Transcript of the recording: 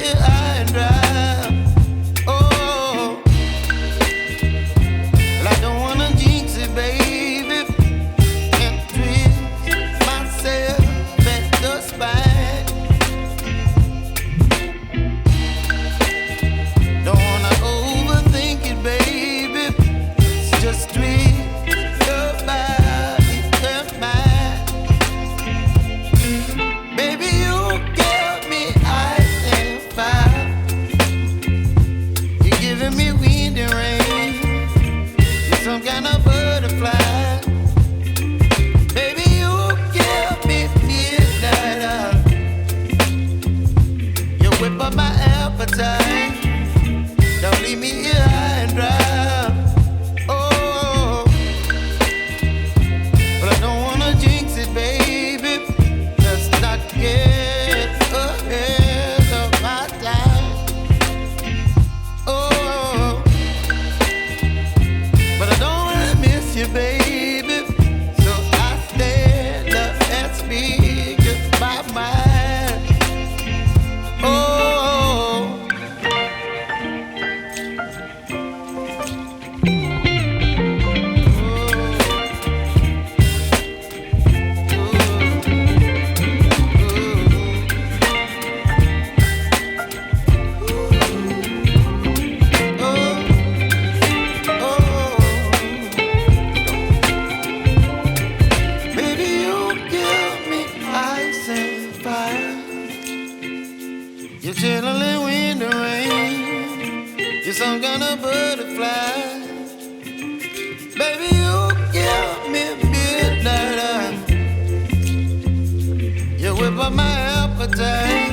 here high and dry. Oh, well, I don't wanna jinx it, baby, and twist myself at the spine. Don't wanna overthink it, baby. It's just twist your body and mine. Baby, you give me ice and fire. You're giving me wind and rain. You're some kind of butterfly. Baby, you give me midnight. You whip up my appetite. Don't leave me here high and dry. Oh, but I don't wanna jinx it, baby. Let's not get ahead of my time. Oh, but I don't wanna miss you, baby. So I stand up and speak just my mind. Oh. Baby, you give me ice and fire. You're chilling wind and rain. You're some kind of butterfly. Baby, you give me midnight. You whip up my appetite.